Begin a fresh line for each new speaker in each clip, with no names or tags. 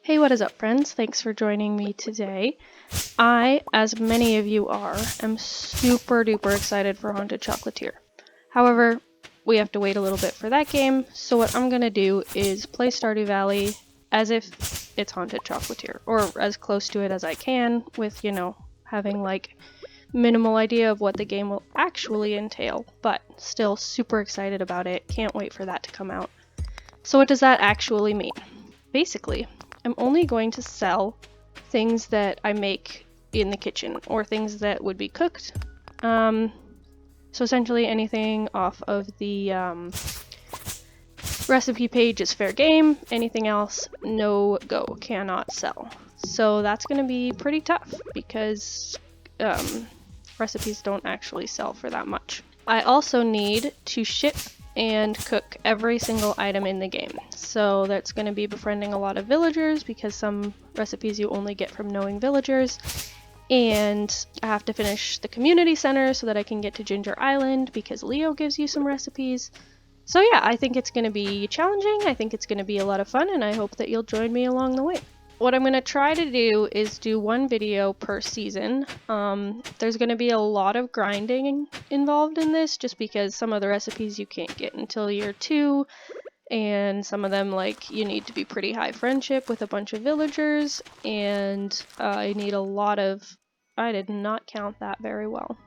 Hey, what is up, friends? Thanks for joining me today. I, as many of you are, am super duper excited for Haunted Chocolatier. However, we have to wait a little bit for that game, so what I'm gonna do is play Stardew Valley as if it's Haunted Chocolatier, or as close to it as I can, with, having like minimal idea of what the game will actually entail, but still super excited about it. Can't wait for that to come out. So what does that actually mean? Basically, I'm only going to sell things that I make in the kitchen, or things that would be cooked. So essentially anything off of the recipe page is fair game. Anything else, no go, cannot sell. So that's going to be pretty tough because recipes don't actually sell for that much. I also need to ship and cook every single item in the game. So that's going to be befriending a lot of villagers, because some recipes you only get from knowing villagers. And I have to finish the community center so that I can get to Ginger Island, because Leo gives you some recipes. So yeah, I think it's going to be challenging. I think it's going to be a lot of fun, and I hope that you'll join me along the way. What I'm going to try to do is do one video per season. There's going to be a lot of grinding involved in this, just because some of the recipes you can't get until year 2, and some of them, like, you need to be pretty high friendship with a bunch of villagers, and I need a lot of... I did not count that very well.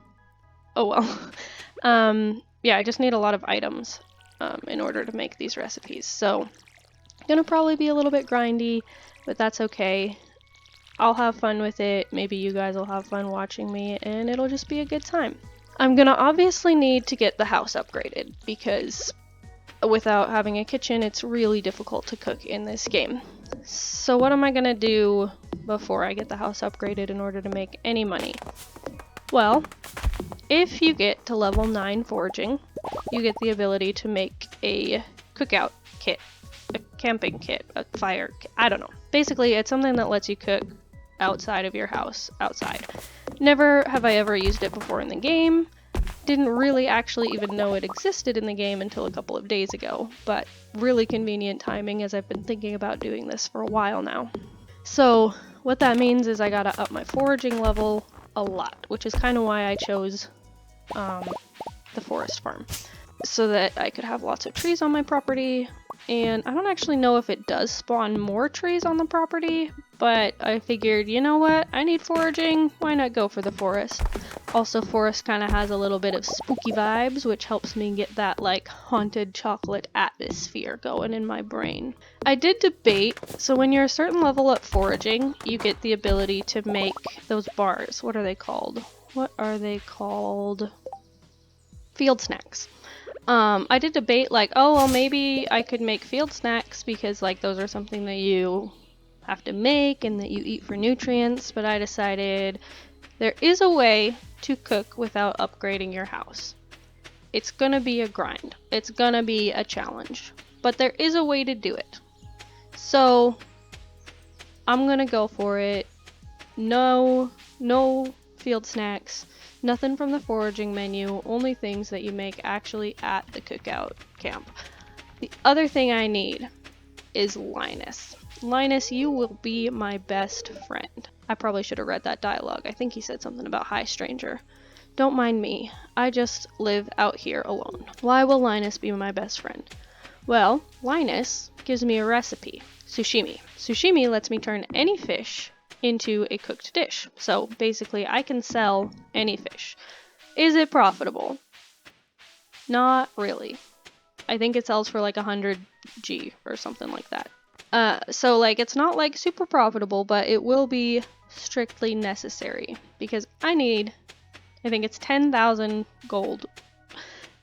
Oh well. Yeah, I just need a lot of items in order to make these recipes, so gonna probably be a little bit grindy, but that's okay. I'll have fun with it. Maybe you guys will have fun watching me, and it'll just be a good time. I'm gonna obviously need to get the house upgraded, because without having a kitchen, it's really difficult to cook in this game. So what am I gonna do before I get the house upgraded in order to make any money? Well, if you get to level 9 foraging, you get the ability to make a cookout kit. A camping kit, a fire kit, I don't know. Basically, it's something that lets you cook outside of your house, outside. Never have I ever used it before in the game. Didn't really actually even know it existed in the game until a couple of days ago, but really convenient timing, as I've been thinking about doing this for a while now. So what that means is I gotta up my foraging level a lot, which is kind of why I chose the forest farm, so that I could have lots of trees on my property. And I don't actually know if it does spawn more trees on the property, but I figured, you know what, I need foraging, why not go for the forest? Also, forest kind of has a little bit of spooky vibes, which helps me get that, like, haunted chocolate atmosphere going in my brain. I did debate, so when you're a certain level up foraging, you get the ability to make those bars. What are they called? What are they called? Field snacks. I did debate, like, oh, well, maybe I could make field snacks, because, like, those are something that you have to make and that you eat for nutrients, but I decided there is a way to cook without upgrading your house. It's gonna be a grind. It's gonna be a challenge, but there is a way to do it. So I'm gonna go for it. No field snacks. Nothing from the foraging menu, only things that you make actually at the cookout camp. The other thing I need is Linus. Linus, you will be my best friend. I probably should have read that dialogue. I think he said something about hi stranger. Don't mind me, I just live out here alone. Why will Linus be my best friend? Well, Linus gives me a recipe, sushimi. Sushimi lets me turn any fish into a cooked dish. So basically I can sell any fish. Is it profitable? Not really. I think it sells for like 100 G or something like that. So like it's not like super profitable, but it will be strictly necessary, because I think it's 10,000 gold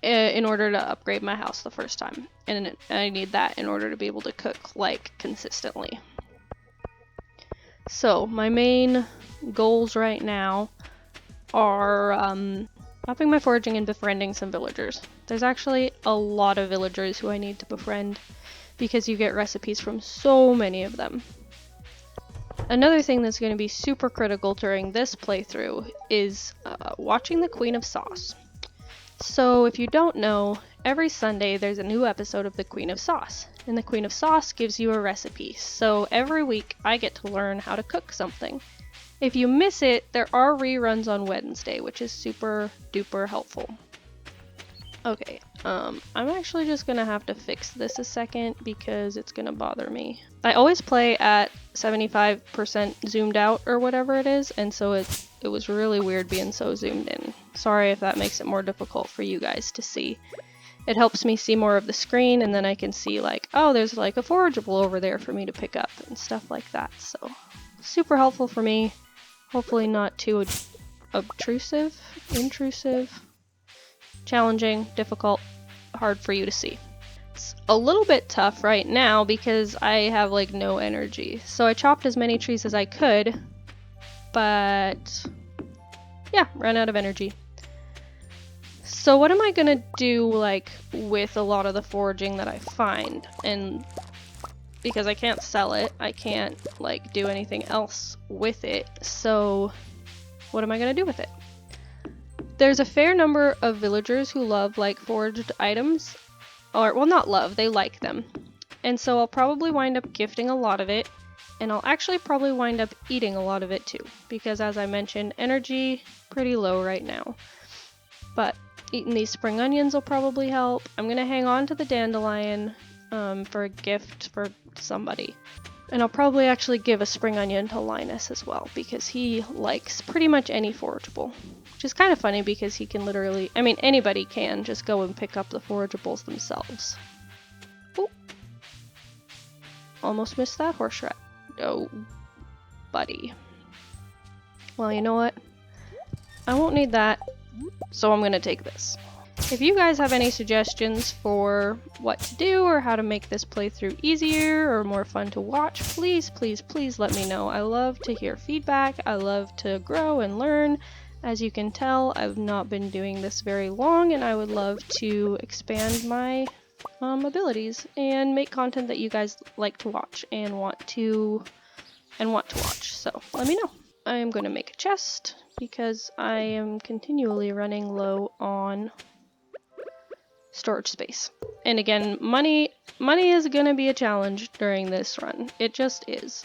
in order to upgrade my house the first time, and I need that in order to be able to cook like consistently. So my main goals right now are upping my foraging and befriending some villagers. There's actually a lot of villagers who I need to befriend, because you get recipes from so many of them. Another thing that's going to be super critical during this playthrough is watching the Queen of Sauce. So if you don't know, every Sunday there's a new episode of the Queen of Sauce, and the Queen of Sauce gives you a recipe. So every week I get to learn how to cook something. If you miss it, there are reruns on Wednesday, which is super duper helpful. Okay, I'm actually just gonna have to fix this a second because it's gonna bother me. I always play at 75% zoomed out or whatever it is, and so it was really weird being so zoomed in. Sorry if that makes it more difficult for you guys to see. It helps me see more of the screen, and then I can see like, oh, there's like a forageable over there for me to pick up and stuff like that. So super helpful for me. Hopefully not too intrusive, challenging, difficult, hard for you to see. It's a little bit tough right now because I have like no energy. So I chopped as many trees as I could, but yeah, ran out of energy. So what am I gonna do like with a lot of the foraging that I find? And because I can't sell it, I can't like do anything else with it. So what am I gonna do with it? There's a fair number of villagers who love like foraged items, or well, not love, they like them. And so I'll probably wind up gifting a lot of it, and I'll actually probably wind up eating a lot of it too, because as I mentioned, energy pretty low right now. But eating these spring onions will probably help. I'm gonna hang on to the dandelion for a gift for somebody. And I'll probably actually give a spring onion to Linus as well, because he likes pretty much any forageable. Which is kind of funny because he can literally, I mean, anybody can just go and pick up the forageables themselves. Ooh. Almost missed that horse rat. Oh, buddy. Well, you know what? I won't need that, so I'm gonna take this. If you guys have any suggestions for what to do or how to make this playthrough easier or more fun to watch, please, please, please let me know. I love to hear feedback. I love to grow and learn. As you can tell, I've not been doing this very long, and I would love to expand my abilities and make content that you guys like to watch and want to watch. So let me know. I am going to make a chest because I am continually running low on storage space. And again, money is gonna be a challenge during this run. It just is.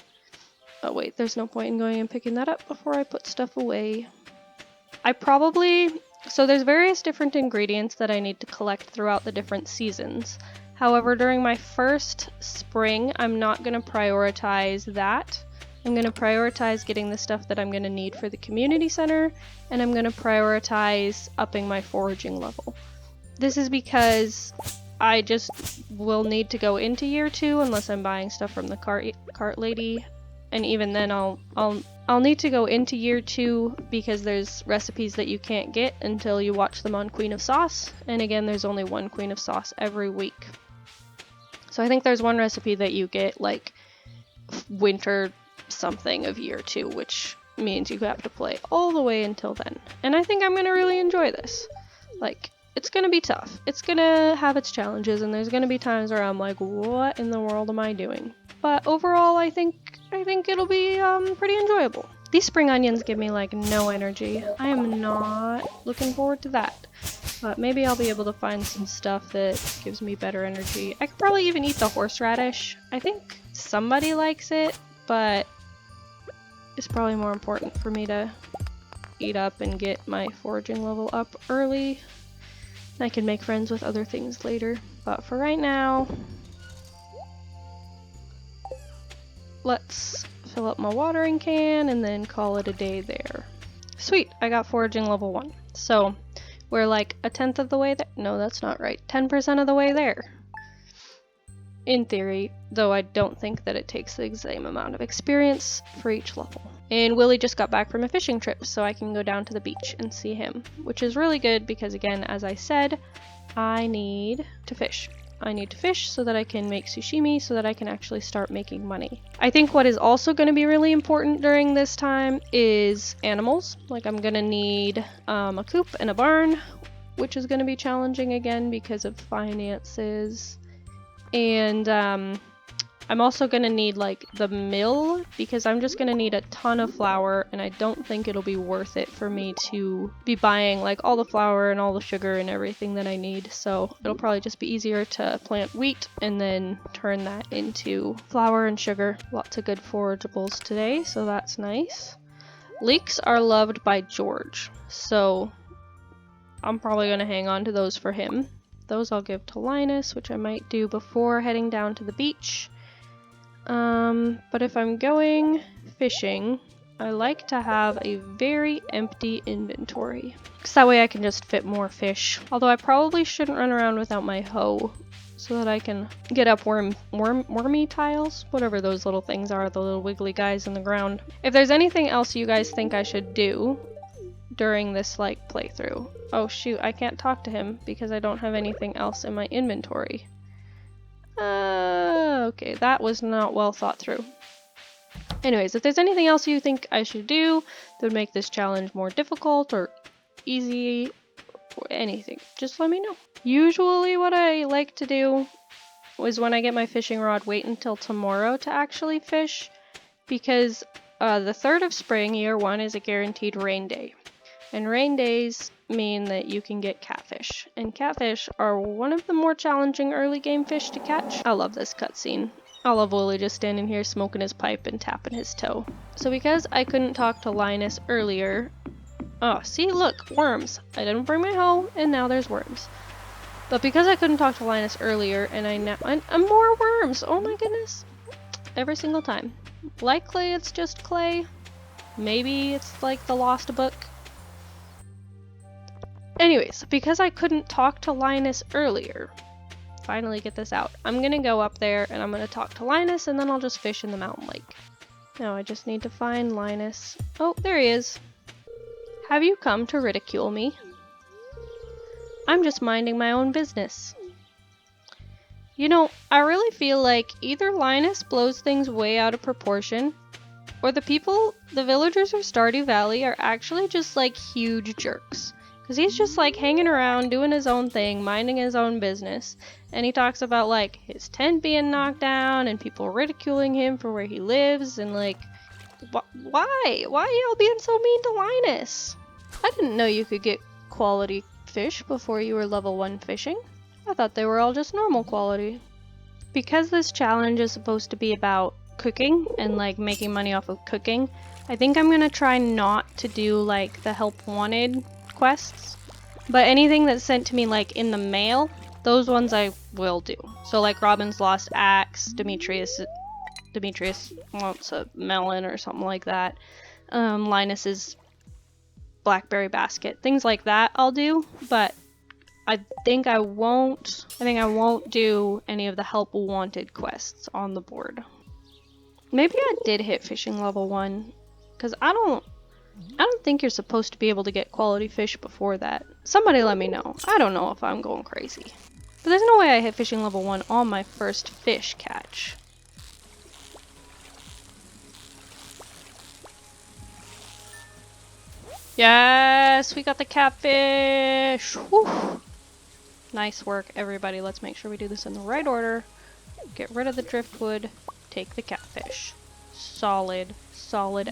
Oh wait, there's no point in going and picking that up before I put stuff away. So there's various different ingredients that I need to collect throughout the different seasons. However, during my first spring, I'm not gonna prioritize that. I'm gonna prioritize getting the stuff that I'm gonna need for the community center, and I'm gonna prioritize upping my foraging level. This is because I just will need to go into year 2 unless I'm buying stuff from the cart lady, and even then I'll need to go into year 2 because there's recipes that you can't get until you watch them on Queen of Sauce, and again there's only one Queen of Sauce every week. So I think there's one recipe that you get like winter something of year 2, which means you have to play all the way until then. And I think I'm gonna really enjoy this. Like, it's gonna be tough. It's gonna have its challenges, and there's gonna be times where I'm like, what in the world am I doing? But overall, I think it'll be pretty enjoyable. These spring onions give me like no energy. I am not looking forward to that. But maybe I'll be able to find some stuff that gives me better energy. I could probably even eat the horseradish. I think somebody likes it, but it's probably more important for me to eat up and get my foraging level up early. I can make friends with other things later, but for right now, let's fill up my watering can and then call it a day there. Sweet, I got foraging level 1. So we're like 1/10 of the way there. No, that's not right. 10% of the way there. In theory, though I don't think that it takes the same amount of experience for each level. And Willie just got back from a fishing trip, so I can go down to the beach and see him, which is really good because, again, as I said, I need to fish. I need to fish so that I can make sushimi, so that I can actually start making money. I think what is also going to be really important during this time is animals. Like, I'm going to need a coop and a barn, which is going to be challenging again because of finances. And I'm also gonna need like the mill because I'm just gonna need a ton of flour, and I don't think it'll be worth it for me to be buying like all the flour and all the sugar and everything that I need. So it'll probably just be easier to plant wheat and then turn that into flour and sugar. Lots of good forageables today, so that's nice. Leeks are loved by George, so I'm probably gonna hang on to those for him. Those I'll give to Linus, which I might do before heading down to the beach. But if I'm going fishing, I like to have a very empty inventory, because that way I can just fit more fish. Although I probably shouldn't run around without my hoe, so that I can get up wormy tiles, whatever those little things are, the little wiggly guys in the ground. If there's anything else you guys think I should do during this like playthrough. Oh shoot, I can't talk to him because I don't have anything else in my inventory. Okay, that was not well thought through. Anyways, if there's anything else you think I should do that would make this challenge more difficult or easy or anything, just let me know. Usually what I like to do is when I get my fishing rod, wait until tomorrow to actually fish, because the 3rd of spring, year 1, is a guaranteed rain day. And rain days mean that you can get catfish. And catfish are one of the more challenging early game fish to catch. I love this cutscene. I love Willie just standing here smoking his pipe and tapping his toe. So because I couldn't talk to Linus earlier... Oh, see, look, worms. I didn't bring my hoe, and now there's worms. But because I couldn't talk to Linus earlier, and I'm more worms! Oh my goodness. Every single time. Likely it's just clay. Maybe it's like the lost book. Anyways, because I couldn't talk to Linus earlier, finally get this out, I'm gonna go up there and I'm gonna talk to Linus, and then I'll just fish in the mountain lake. Now I just need to find Linus. Oh, there he is. Have you come to ridicule me? I'm just minding my own business. You know, I really feel like either Linus blows things way out of proportion, or the villagers of Stardew Valley are actually just like huge jerks. Because he's just like hanging around, doing his own thing, minding his own business. And he talks about like his tent being knocked down and people ridiculing him for where he lives. And like, why? Why are y'all being so mean to Linus? I didn't know you could get quality fish before you were level 1 fishing. I thought they were all just normal quality. Because this challenge is supposed to be about cooking and like making money off of cooking, I think I'm gonna try not to do like the help wanted quests, but anything that's sent to me like in the mail, those ones I will do. So like Robin's lost axe, Demetrius wants a melon or something like that, Linus's blackberry basket, things like that I'll do, but I think I won't do any of the help wanted quests on the board. Maybe I did hit fishing level 1, because I don't think you're supposed to be able to get quality fish before that. Somebody let me know. I don't know if I'm going crazy. But there's no way I hit fishing level 1 on my first fish catch. Yes, we got the catfish! Whew. Nice work, everybody. Let's make sure we do this in the right order. Get rid of the driftwood. Take the catfish. Solid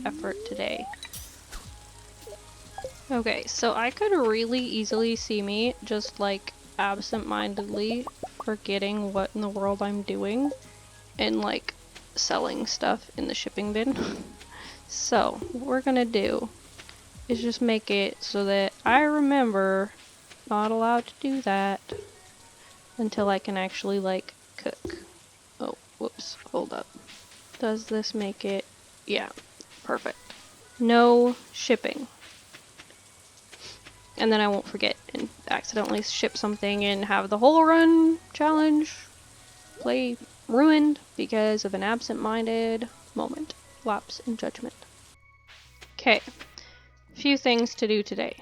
effort today. Okay, so I could really easily see me just like absent-mindedly forgetting what in the world I'm doing and like selling stuff in the shipping bin. So what we're gonna do is just make it so that I remember not allowed to do that until I can actually like cook. Oh, whoops, hold up. Does this make it? Yeah, perfect. No shipping. And then I won't forget and accidentally ship something and have the whole run challenge play ruined because of an absent-minded moment. Lapse in judgment. Okay, few things to do today.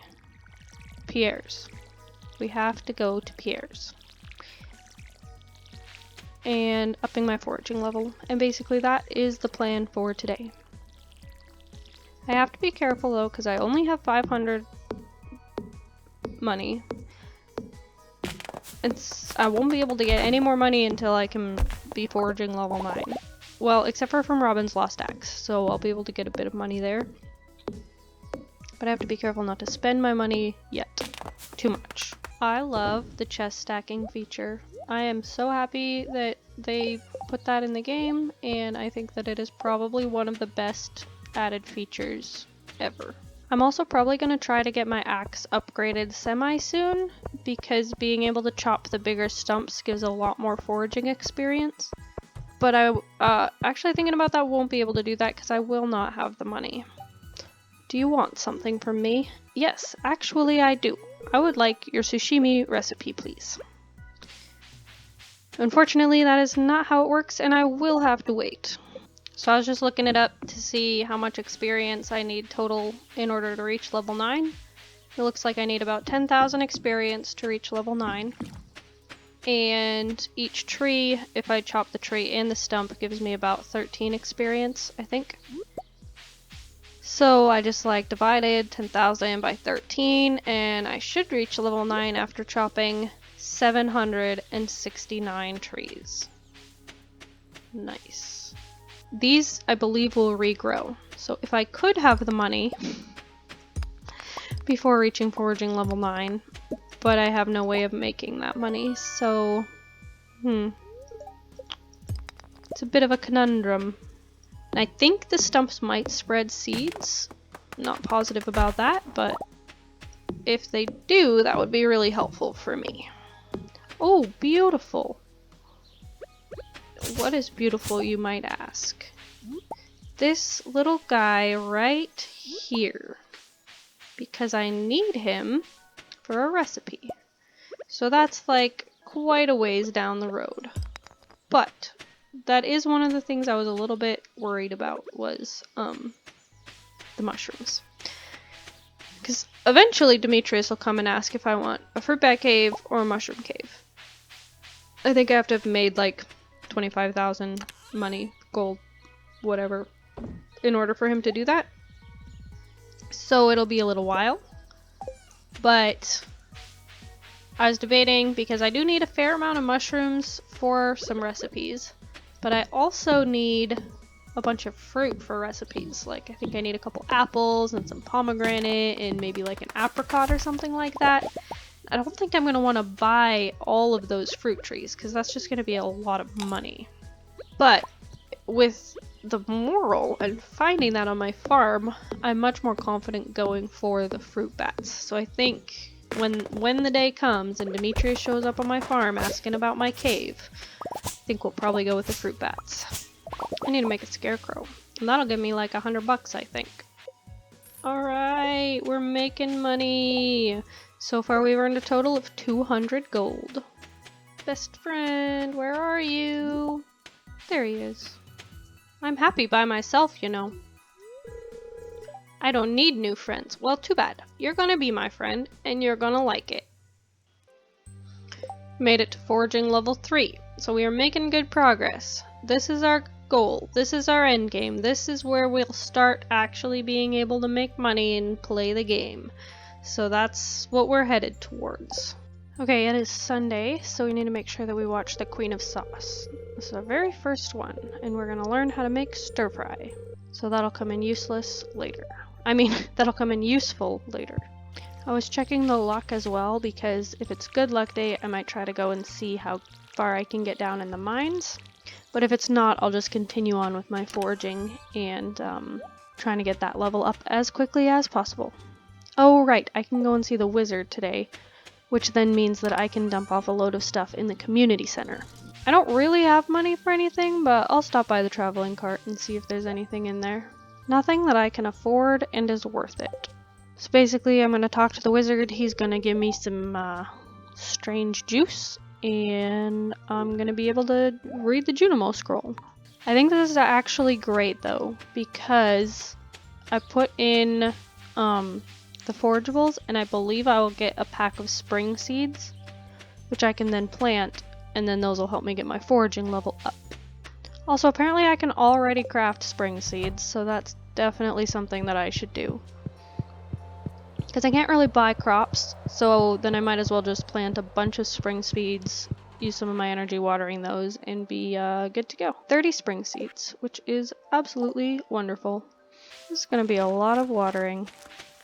Pierre's. We have to go to Pierre's. And upping my foraging level. And basically that is the plan for today. I have to be careful though, because I only have 500 money. I won't be able to get any more money until I can be foraging level 9. Well, except for from Robin's Lost Axe, so I'll be able to get a bit of money there. But I have to be careful not to spend my money yet. Too much. I love the chest stacking feature. I am so happy that they put that in the game, and I think that it is probably one of the best added features ever. I'm also probably going to try to get my axe upgraded semi-soon, because being able to chop the bigger stumps gives a lot more foraging experience. But I actually thinking about that, won't be able to do that because I will not have the money. Do you want something from me? Yes, actually I do. I would like your sushimi recipe, please. Unfortunately, that is not how it works, and I will have to wait. So I was just looking it up to see how much experience I need total in order to reach level 9. It looks like I need about 10,000 experience to reach level 9. And each tree, if I chop the tree and the stump, gives me about 13 experience, I think. So I just like divided 10,000 by 13, and I should reach level 9 after chopping 769 trees. Nice. These, I believe, will regrow. So if I could have the money before reaching foraging level 9, but I have no way of making that money, so it's a bit of a conundrum. I think the stumps might spread seeds. Not positive about that, but if they do, that would be really helpful for me. Oh, beautiful. What is beautiful, you might ask? This little guy right here. Because I need him for a recipe. So that's like quite a ways down the road. But that is one of the things I was a little bit worried about, was the mushrooms. Because eventually Demetrius will come and ask if I want a fruit bat cave or a mushroom cave. I think I have to have made like 25,000 money, gold, whatever, in order for him to do that. So it'll be a little while. But I was debating, because I do need a fair amount of mushrooms for some recipes. But I also need a bunch of fruit for recipes. Like, I think I need a couple apples and some pomegranate and maybe like an apricot or something like that. I don't think I'm going to want to buy all of those fruit trees, because that's just going to be a lot of money. But with the moral and finding that on my farm, I'm much more confident going for the fruit bats. So I think when the day comes and Demetrius shows up on my farm asking about my cave, I think we'll probably go with the fruit bats. I need to make a scarecrow, and that'll give me like $100, I think. Alright, we're making money. So far we've earned a total of 200 gold. Best friend, where are you? There he is. I'm happy by myself, you know. I don't need new friends. Well, too bad. You're gonna be my friend, and you're gonna like it. Made it to foraging level 3, so we are making good progress. This is our goal. This is our end game. This is where we'll start actually being able to make money and play the game. So that's what we're headed towards. Okay, it is Sunday, so we need to make sure that we watch the Queen of Sauce. This is our very first one, and we're gonna learn how to make stir fry. So that'll come in useless later. I mean, that'll come in useful later. I was checking the luck as well, because if it's good luck day, I might try to go and see how far I can get down in the mines. But if it's not, I'll just continue on with my foraging and trying to get that level up as quickly as possible. Oh right, I can go and see the wizard today, which then means that I can dump off a load of stuff in the community center. I don't really have money for anything, but I'll stop by the traveling cart and see if there's anything in there. Nothing that I can afford and is worth it. So basically, I'm going to talk to the wizard. He's going to give me some strange juice, and I'm going to be able to read the Junimo scroll. I think this is actually great though, because I put in the forageables, and I believe I will get a pack of spring seeds, which I can then plant, and then those will help me get my foraging level up. Also, apparently I can already craft spring seeds, so that's definitely something that I should do. because I can't really buy crops, so then I might as well just plant a bunch of spring seeds, use some of my energy watering those, and be good to go. 30 spring seeds, which is absolutely wonderful. This is going to be a lot of watering,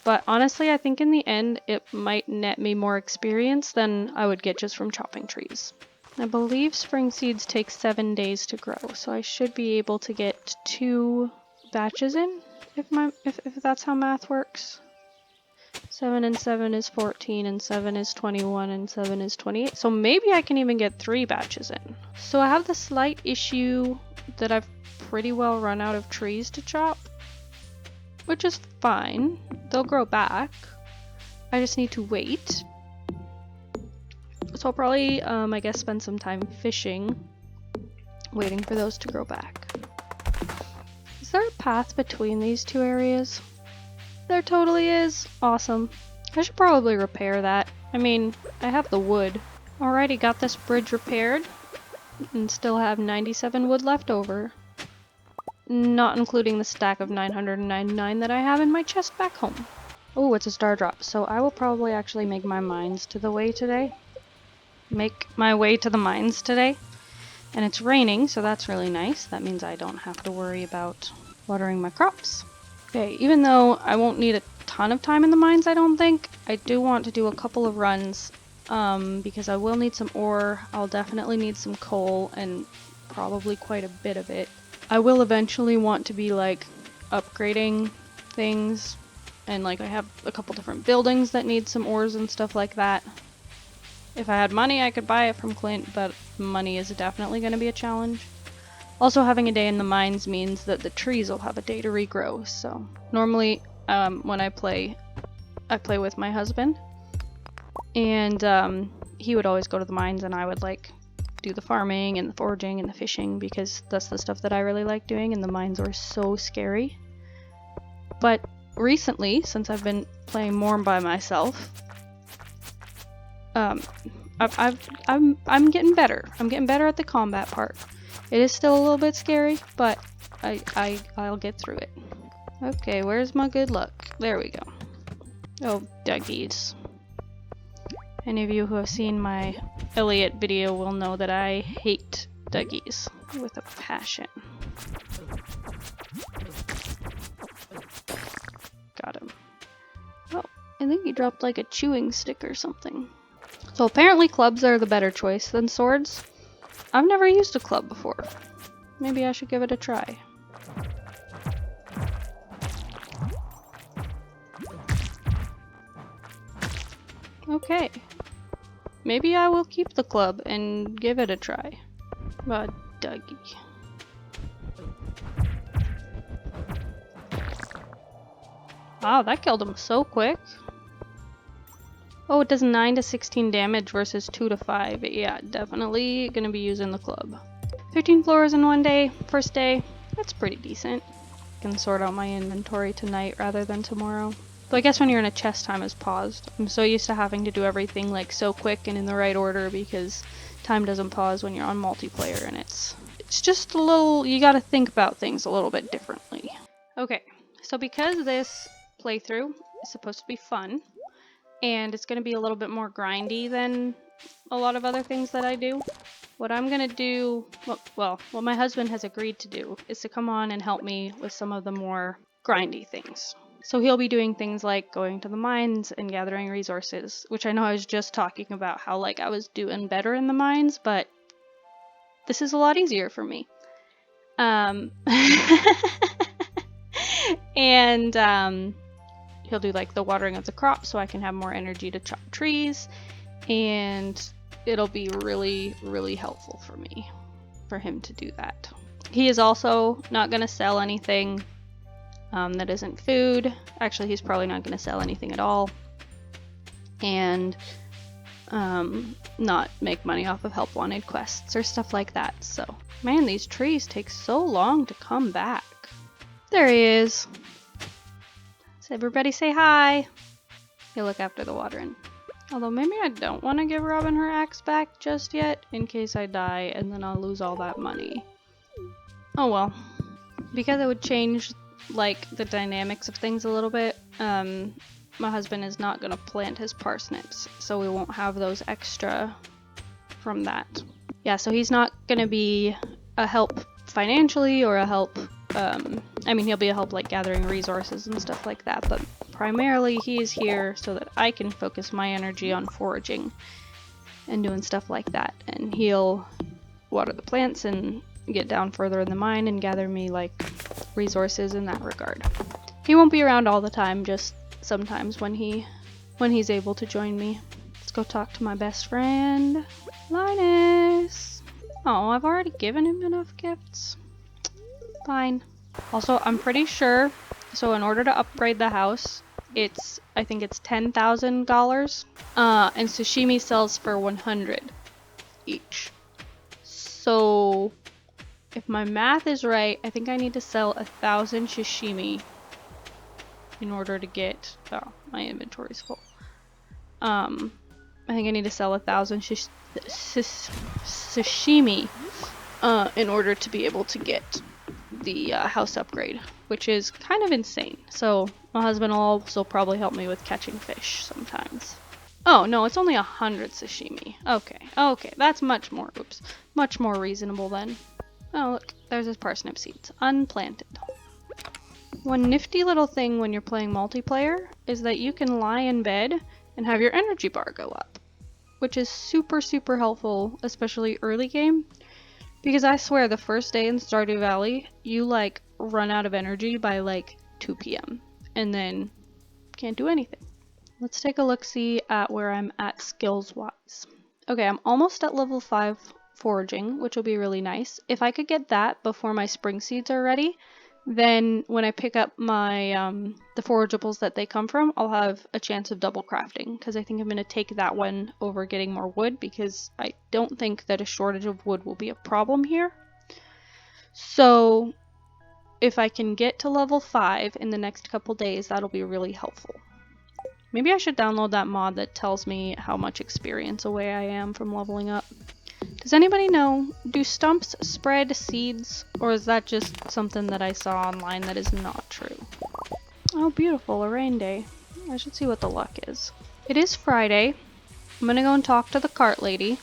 but honestly I think in the end it might net me more experience than I would get just from chopping trees. I believe spring seeds take 7 days to grow, so I should be able to get 2 batches in, if that's how math works. 7 and 7 is 14, and 7 is 21, and 7 is 28. So maybe I can even get 3 batches in. So I have the slight issue that I've pretty well run out of trees to chop, which is fine. They'll grow back. I just need to wait. So I'll probably, I guess, spend some time fishing, waiting for those to grow back. Is there a path between these 2 areas? There totally is. Awesome. I should probably repair that. I mean, I have the wood. Alrighty, got this bridge repaired and still have 97 wood left over. Not including the stack of 999 that I have in my chest back home. Oh, it's a star drop, so I will probably actually make my mines to the way today. Make my way to the mines today. And it's raining, so that's really nice. That means I don't have to worry about watering my crops. Okay, even though I won't need a ton of time in the mines, I don't think, I do want to do a couple of runs, because I will need some ore, I'll definitely need some coal, and probably quite a bit of it. I will eventually want to be, like, upgrading things, and, like, I have a couple different buildings that need some ores and stuff like that. If I had money, I could buy it from Clint, but money is definitely going to be a challenge. Also, having a day in the mines means that the trees will have a day to regrow, so normally when I play with my husband, and he would always go to the mines and I would like do the farming and the foraging and the fishing because that's the stuff that I really like doing, and the mines are so scary. But recently, since I've been playing more by myself, I'm getting better. I'm getting better at the combat part. It is still a little bit scary, but I'll get through it. Okay, where's my good luck? There we go. Oh, Dougies. Any of you who have seen my Elliot video will know that I hate Dougies with a passion. Got him. Oh, I think he dropped like a chewing stick or something. So apparently clubs are the better choice than swords. I've never used a club before. Maybe I should give it a try. Okay. Maybe I will keep the club and give it a try. But Dougie. Wow, that killed him so quick. Oh, it does 9 to 16 damage versus 2 to 5. Yeah, definitely gonna be using the club. 15 floors in one day, first day. That's pretty decent. I can sort out my inventory tonight rather than tomorrow. So I guess when you're in a chest, time is paused. I'm so used to having to do everything like so quick and in the right order because time doesn't pause when you're on multiplayer, and it's just a little, you gotta think about things a little bit differently. Okay, so because this playthrough is supposed to be fun, and it's going to be a little bit more grindy than a lot of other things that I do, what I'm going to do, what my husband has agreed to do, is to come on and help me with some of the more grindy things. So he'll be doing things like going to the mines and gathering resources, which I know I was just talking about how like I was doing better in the mines, but this is a lot easier for me. And he'll do like the watering of the crops so I can have more energy to chop trees, and it'll be really, really helpful for me, for him to do that. He is also not going to sell anything that isn't food. Actually, he's probably not going to sell anything at all, and not make money off of help wanted quests or stuff like that. So, man, these trees take so long to come back. There he is. So everybody say hi. He'll look after the watering. Although maybe I don't want to give Robin her axe back just yet, in case I die and then I'll lose all that money. Oh well. Because it would change like the dynamics of things a little bit, my husband is not going to plant his parsnips, so we won't have those extra from that. Yeah, so he's not going to be a help financially or a help, I mean, he'll be a help like gathering resources and stuff like that, but primarily he is here so that I can focus my energy on foraging and doing stuff like that, and he'll water the plants and get down further in the mine and gather me like resources in that regard. He won't be around all the time, just sometimes when he's able to join me. Let's go talk to my best friend, Linus. Oh, I've already given him enough gifts. Fine. Also, I'm pretty sure, so in order to upgrade the house, I think it's $10,000, and sashimi sells for 100 each. So if my math is right, I think I need to sell 1,000 sashimi in order to get, oh, my inventory's full. I think I need to sell 1,000 sashimi in order to be able to get the house upgrade, which is kind of insane. So my husband will also probably help me with catching fish sometimes. Oh no, it's only 100 sashimi. Okay, that's much more reasonable then. Oh look, there's his parsnip seeds, unplanted. One nifty little thing when you're playing multiplayer is that you can lie in bed and have your energy bar go up, which is super helpful, especially early game. Because I swear the first day in Stardew Valley, you like run out of energy by like 2 p.m. and then can't do anything. Let's take a look-see at where I'm at skills-wise. Okay, I'm almost at level 5 foraging, which will be really nice. If I could get that before my spring seeds are ready, then when I pick up my the forageables that they come from, I'll have a chance of double crafting, because I think I'm going to take that one over getting more wood, because I don't think that a shortage of wood will be a problem here. So if I can get to level 5 in the next couple days, that'll be really helpful. Maybe I should download that mod that tells me how much experience away I am from leveling up. Does anybody know, do stumps spread seeds, or is that just something that I saw online that is not true? Oh, beautiful, a rain day. I should see what the luck is. It is Friday. I'm gonna go and talk to the cart lady.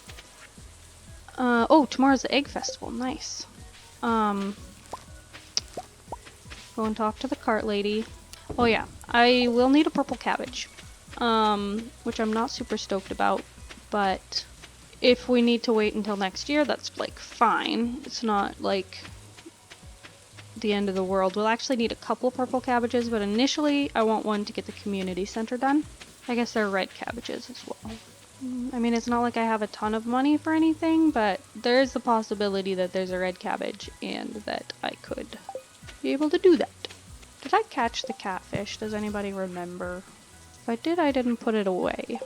Oh, tomorrow's the egg festival, nice. Go and talk to the cart lady. Oh yeah, I will need a purple cabbage, which I'm not super stoked about, but if we need to wait until next year, that's like fine. It's not like the end of the world. We'll actually need a couple purple cabbages, but initially I want one to get the community center done. I guess they're red cabbages as well. I mean, it's not like I have a ton of money for anything, but there is the possibility that there's a red cabbage and that I could be able to do that. Did I catch the catfish? Does anybody remember? If I did, I didn't put it away.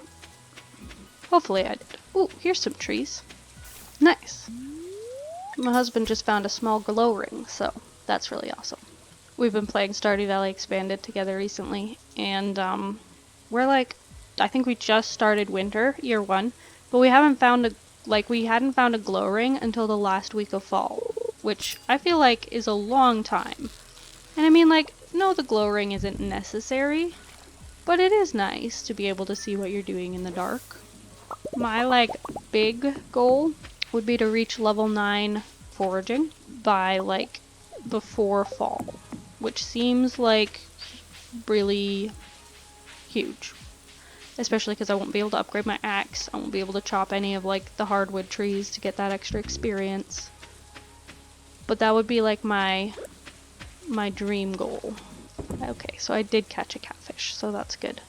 Hopefully I did. Ooh, here's some trees. Nice. My husband just found a small glow ring, so that's really awesome. We've been playing Stardew Valley Expanded together recently, and we're like, I think we just started winter, year 1, but we hadn't found a glow ring until the last week of fall, which I feel like is a long time. And I mean, like, no, the glow ring isn't necessary, but it is nice to be able to see what you're doing in the dark. My, like, big goal would be to reach level 9 foraging by, like, before fall, which seems like really huge. Especially because I won't be able to upgrade my axe. I won't be able to chop any of, like, the hardwood trees to get that extra experience. But that would be, like, my dream goal. Okay, so I did catch a catfish, so that's good.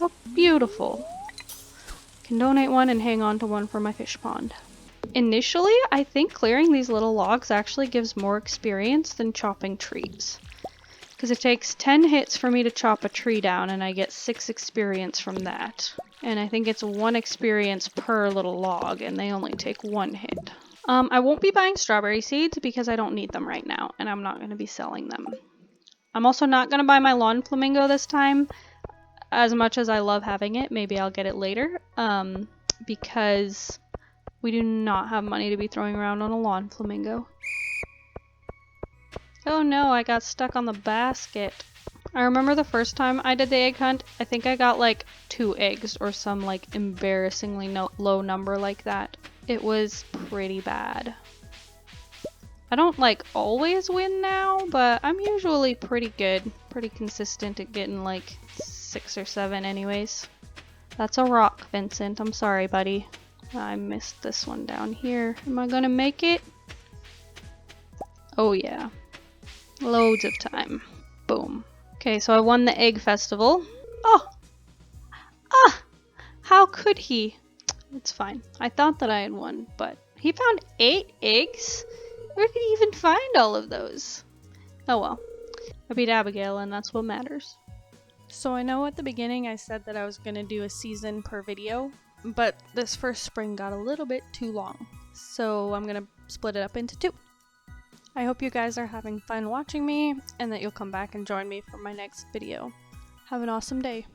Oh, beautiful. Can donate one and hang on to one for my fish pond. Initially, I think clearing these little logs actually gives more experience than chopping trees. Because it takes 10 hits for me to chop a tree down, and I get 6 experience from that. And I think it's 1 experience per little log, and they only take 1 hit. I won't be buying strawberry seeds because I don't need them right now, and I'm not going to be selling them. I'm also not going to buy my lawn flamingo this time. As much as I love having it, maybe I'll get it later, because we do not have money to be throwing around on a lawn flamingo. Oh no, I got stuck on the basket. I remember the first time I did the egg hunt, I think I got like 2 eggs or some like embarrassingly low number like that. It was pretty bad. I don't like always win now, but I'm usually pretty good, pretty consistent at getting like 6 or 7 anyways. That's a rock, Vincent. I'm sorry, buddy. I missed this one down here. Am I gonna make it? Oh yeah. Loads of time. Boom. Okay, so I won the egg festival. Oh! Ah! How could he? It's fine. I thought that I had won, but he found 8 eggs? Where did he even find all of those? Oh well. I beat Abigail, and that's what matters. So I know at the beginning I said that I was going to do a season per video, but this first spring got a little bit too long. So I'm going to split it up into 2. I hope you guys are having fun watching me, and that you'll come back and join me for my next video. Have an awesome day.